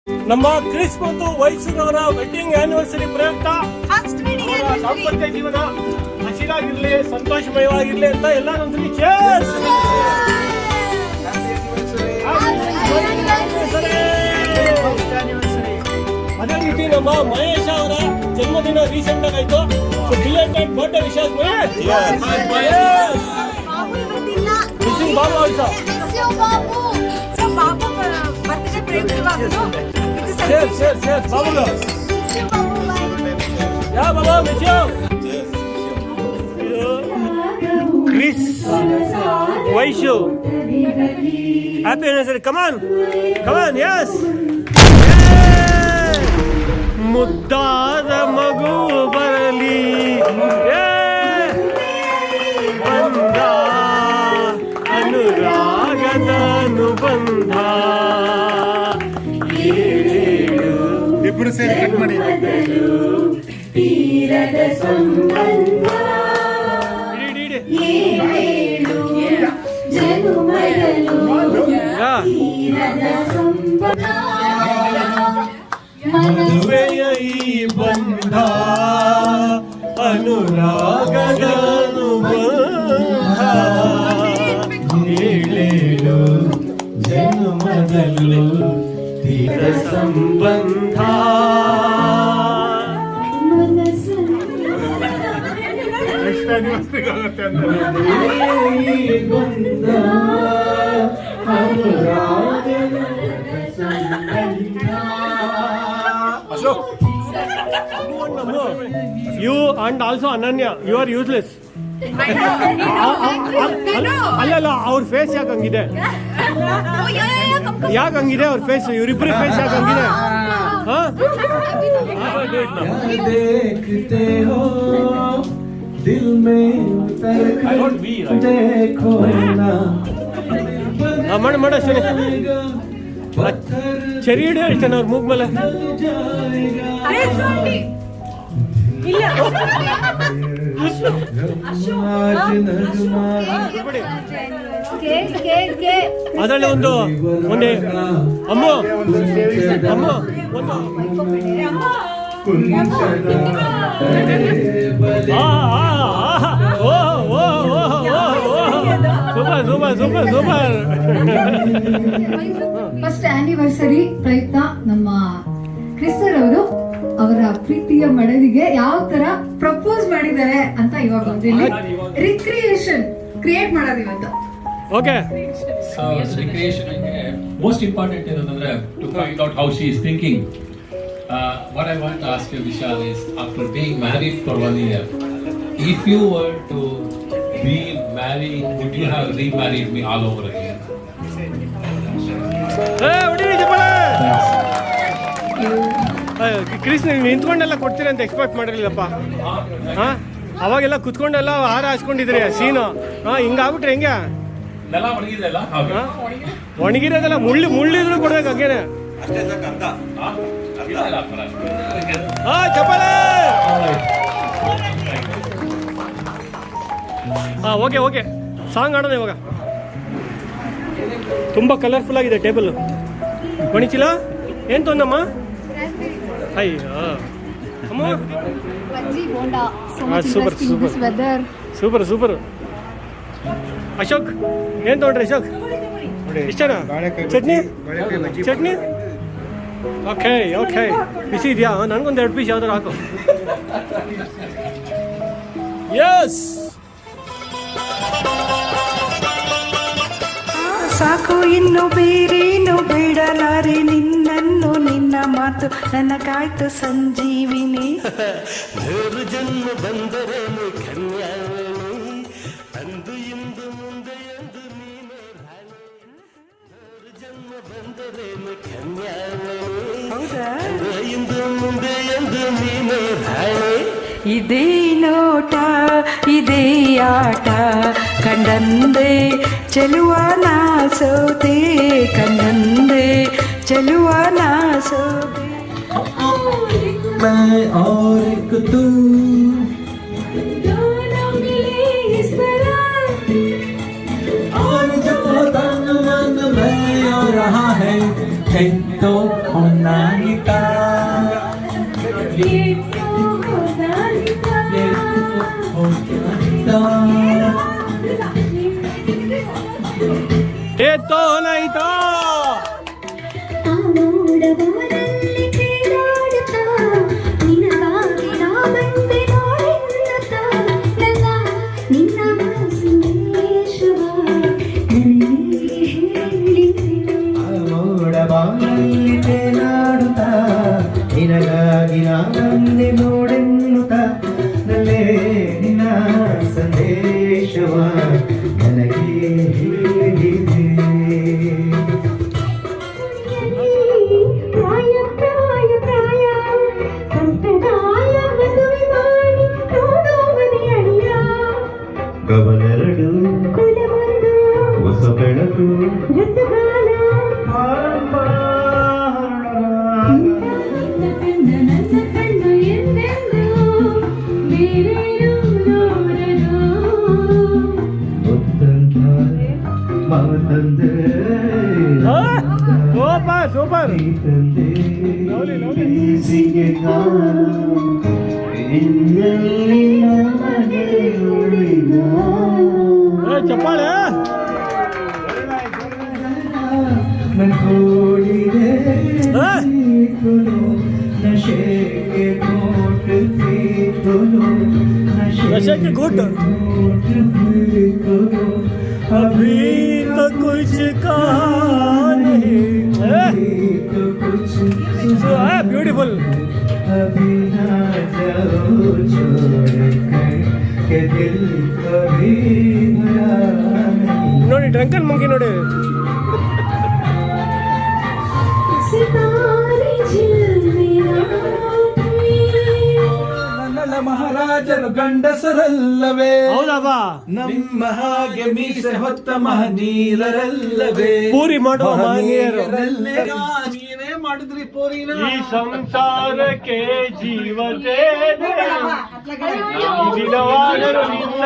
ನಮ್ಮ ಕ್ರಿಸ್ ಮತ್ತು ವೈಸೂರವರ wedding anniversary ಪ್ರಯುಕ್ತ ದಾಂಪತ್ಯ ಜೀವನ ಹಸಿರಾಗಿರ್ಲಿ, ಸಂತೋಷಮಯವಾಗಿರ್ಲಿ ಅಂತ ಎಲ್ಲ ನೊಂದಿಗೆ ಚೇರ್ಸ್. ಅದೇ ರೀತಿ ನಮ್ಮ ಮಹೇಶ್ ಅವರ ಜನ್ಮದಿನ ರೀಸೆಂಟ್ ಆಗಾಯ್ತು. Belated birthday wishes Mahesh. Missing Babu also. Cheers, Babu. Yeah, Baba, miss you. Chris, Vaishu. Happy anniversary. Come on, yes. ಮುದ್ದಾದ ಮಗು ಬರಲಿ, ಬಂದ ಅನುರಾಗದ ಅನುಬಂಧ. ಇಬ್ಬರು ಸೇರಿ ಕಟ್ ಮಾಡಿ. ತೀರದ ಸಂಬಂಧ ಮದುವೆಯ ಈ ಬಂಧ ಅನುರಾಗದ ಅನುಬಂಧ. ಏಳೇಳು ಜನ್ಮದಲ್ಲೂ ತೀರ ಸಂಬಂಧ. You and also Ananya, you are useless. ಅಲ್ಲ ಅವ್ರ ಫೇಸ್ ಯಾಕೆ ಹಂಗಿದೆ? ಯಾಕೆ ಹಂಗಿದೆ ಅವ್ರ ಫೇಸ್? ಇವರಿಬ್ಬರ ಫೇಸ್ ಯಾಕೆ ಹಂಗಿದೆ? देखते हो दिल में देखो ना. ಮಾಡ ಚರಿ ಹಿಡಿ ಹೇಳ್ತಾನೆ ಅವ್ರ ಮೂಗ್ ಮೇಲೆ. ಅದರಲ್ಲಿ ಒಂದು ಅಮ್ಮ ಸೂಪರ್. ಫಸ್ಟ್ ಆನಿವರ್ಸರಿ ಪ್ರಯುಕ್ತ ನಮ್ಮ ಕ್ರಿಸ್ತರ್ ಅವರು ಅವರ ಪ್ರೀತಿಯ ಮಡದಿಗೆ ಯಾವ ತರ ಪ್ರಪೋಸ್ ಮಾಡಿದ್ದಾರೆ ಅಂತ ಇವಾಗ ಒಂದು ರಿಕ್ರಿಯೇಷನ್ ಕ್ರಿಯೇಟ್ ಮಾಡೋದು ಇವತ್ತು. Okay, so recreation most important ಏನಂದ್ರೆ to find out how she is thinking. What I want to ask you, Vishal, is after being married for 1 year, if you were to be married, would you have remarried me all over again? Chris, ನೀವು ನಿಂತ್ಕೊಂಡೆಲ್ಲ ಕೊಡ್ತೀರಿ ಅಂತ expect ಮಾಡಿರ್ಲಿಲ್ಲಪ್ಪ. ಅವಾಗೆಲ್ಲ ಕುತ್ಕೊಂಡೆಲ್ಲ ಹಾರ ಹಾಸ್ಕೊಂಡಿದ್ರಿ ಸೀನು. ಹಿಂಗಾಗ್ಬಿಟ್ರೆ ಹೆಂಗೆ? ಒಣಗಿರೋದೆಲ್ಲ ಮುಳ್ಳಿದ್ರು ಕೊಡ್ಬೇಕು ಹಂಗೇನೆ. ಚಪ್ಪಾಳೆ. ಓಕೆ, ಸಾಂಗ್ ಆಡೋಣ ಇವಾಗ. ತುಂಬ ಕಲರ್ಫುಲ್ ಆಗಿದೆ ಟೇಬಲ್. ಒಣಿಚಿಲ್ಲ ಏನು ತೊಂದಮ್ಮ? ಸೂಪರ್. ಅಶೋಕ್ ಏನ್ ತೊಗೊಂಡ್ರಿ? ಅಶೋಕ್ ಇಷ್ಟನಾ? ಚಟ್ನಿ ಓಕೆ. ಬಿಸಿ ಇದೆಯಾ? ನನಗೊಂದು 2 ಪೀಸ್ ಯಾವ್ದಾರು ಹಾಕು. ಯಸ್, ಸಾಕು ಇನ್ನು ಬೇರೇನು ಬೇಡಲಾರೆ ನಿನ್ನನ್ನು, ನಿನ್ನ ಮಾತು ನನ್ನ ಕಾಯ್ತು ಸಂಜೀವಿನಿ. ನೂರು ಜನ್ಮ ಬಂದರೇನು ಕನ್ಯಾವಣಿ, ಅಂದು ಇಂದು ಮುಂದೆ ಎಂದು ನೀನು ರಾಣಿ. ನೂರು ಜನ್ಮ ಬಂದರೇನು ಕನ್ಯಾವಣಿ, ಇಂದು ಮುಂದೆ ಎಂದು ನೀನು ರಾಣಿ. ಇದೇ ನೋಟ ಇದೇ ಆಟ ಕಂಡಂದೆ ಚೆಲುವ ನಾ ಸೋತೆ, ಕಂಡಂದೆ ಚೆಲುವ ನಾ ಸೋತೆ. मैं और एक तू दोनों मिले इस तरह, और जो तन मन में हो रहा है ಹೆತ್ತೋ ಹೊನ್ನಾಯಿತ ಏತೋ ನಾಯ್ತಾ ಮೋಡಬಾನಲ್ಲಿ ತೇಲಾಡುತ್ತಾ ನಿನಗಾಗಿ ನಾನಂದೆ ನೋಡೆನ್ನುತ್ತ ನಲ್ಲೇ ನಿನ್ನ ಸಂದೇಶವ ನನಗೆ ಹೇಳಿದೆ ಕವಲೆರಡು ಹೊಸ ಬೆಳಕು ಸೂಪರ್ ಚಪ್ಪಾಳೆ नशे के घुट अभी तो कुछ कहा नहीं ब्यूटीफुल अभी ना जाओ छोड़ कर के दिल कभी भरा नहीं ನೋಡಿ ಡ್ರಂಕನ್ ಮಂಕಿ ನೋಡಿ ನನ್ನ ಮಹಾರಾಜರು ಗಂಡಸರಲ್ಲವೇ ಹೌದಪ್ಪ ನಮ್ಮ ಹಾಗೆ ಮೀಸೆ ಹೊತ್ತ ಮಹನೀಯರಲ್ಲವೇ ಪೂರಿ ಮಾಡುವ ಮಹನೀಯರು ನೀವೇ ಮಾಡಿದ್ರಿ ಪೂರಿನ ಈ ಸಂಸಾರಕ್ಕೆ ಜೀವತೆ ದಿನವಾದರೂ ನಿನ್ನ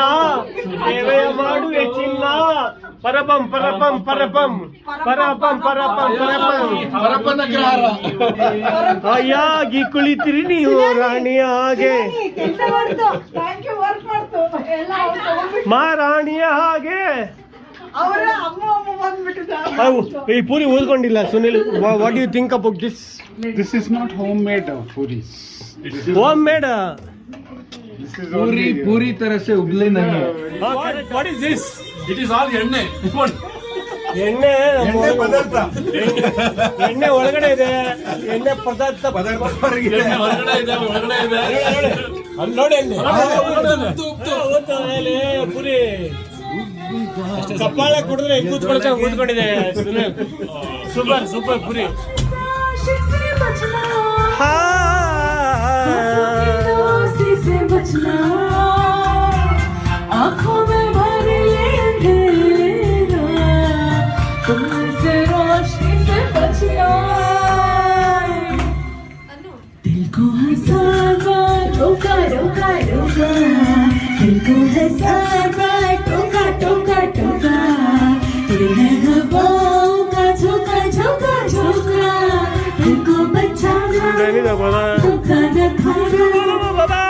ಸೇವೆ ಮಾಡುವೆ ಚಿನ್ನ ಪರಪಂ ಪರಪಂ ಪರಪಂ ಪರಪಂ ಪರಪಂ ಪರಪಂ ಅಯ್ಯಾಗಿ ಕುಳಿತಿರಿ ನೀವು ರಾಣಿಯ ಹಾಗೆ ಮಹಾರಾಣಿಯ ಹಾಗೆ ಈ ಪೂರಿ ಓದ್ಕೊಂಡಿಲ್ಲ Sunil what you think about this This is not homemade puris. Homemade puri पूरी तरह से उबले नहीं what is this It is all ಎಣ್ಣೆ. ಎಣ್ಣೆ ಎಣ್ಣೆ ಒಳಗಡೆ ಇದೆ ಎಣ್ಣೆ ಪದಾರ್ಥ ಹೊರಗಡೆ ಇದೆ, ಒಳಗಡೆ ಇದೆ. ಅಲ್ಲಿ ನೋಡಿ ಎಣ್ಣೆ ಪುರಿ ಕಪ್ಪಾಳ ಕುಡಿದ್ರೆ ಕೂತ್ಕೊಂಡಿದೆ ಸೂಪರ್ ಸೂಪರ್ ಪುರಿ आँखों में भर ले अंधेरा तुमसे रोशनी से बचना दिल को हजार बार टोका टोका टोका दिल को हजार बार टोका टोका टोका तेरे है हवाओं का झोंका झोंका झोंका दिल को बचाना धोखा न खाना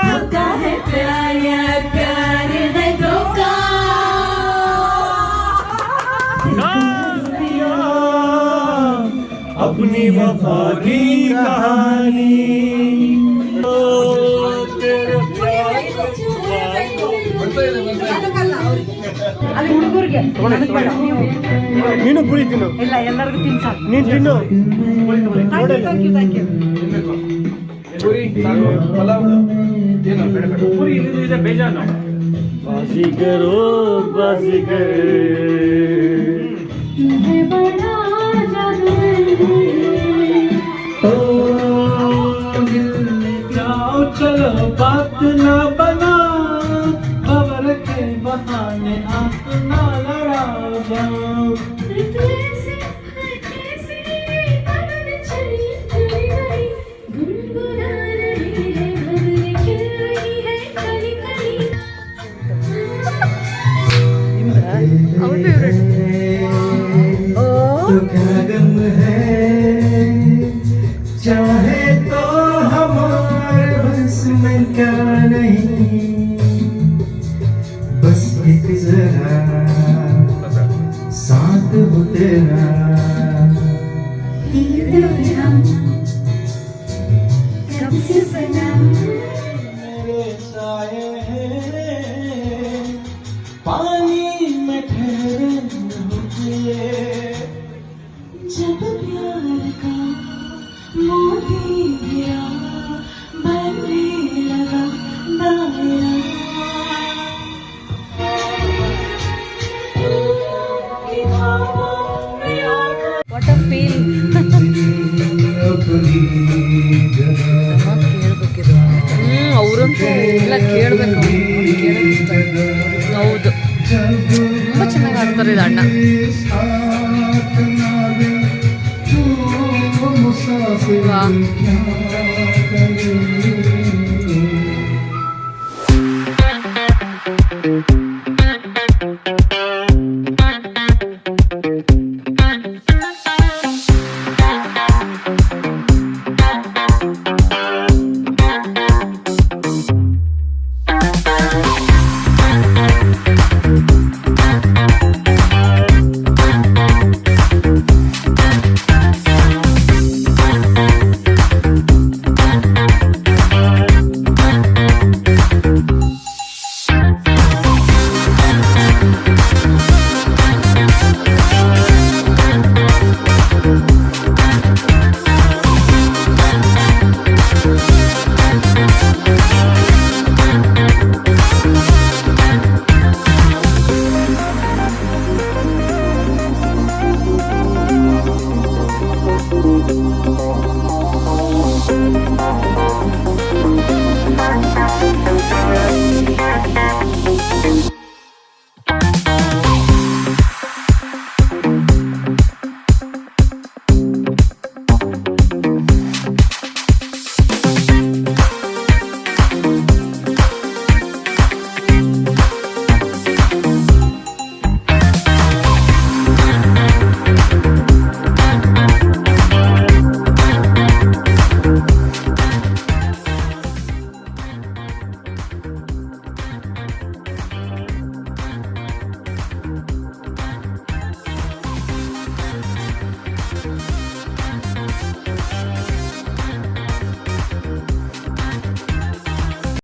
धोखा है प्यार यार प्यार है धोखा अपनी वफा की कहानी ಅಲ್ಲಿ ಹುಡುಗರಿಗೆ ನೀನು ಪುರಿ ತಿನ್ನು ಇಲ್ಲ ಎಲ್ಲರಿಗೂ ತಿನ್ಸ ನೀನು ತಿನ್ನು ಬಾಸಿಗರೋ ಬಾಸಿಗರ್ बड़ा जादू जाओ चलो बात ना बना खबर के बहाने आंख ना लड़ाओ जाओ तो क्या गम है चाहे तो हमारे बस में क्या नहीं, बस एक जरा साथ हो तेरा। मेरे साए हैं पानी में ठहरे हुए, जब प्यार का मोती गिरा बनने लगा दायरा। What a feel. ಅವರಂತೂ ಎಲ್ಲ ಕೇಳಬೇಕು, ಹೌದು ತುಂಬ ಚೆನ್ನಾಗಿ ಆಡ್ತಾರೆ ಇದು ಅಣ್ಣ. मुसाफिर क्या करे।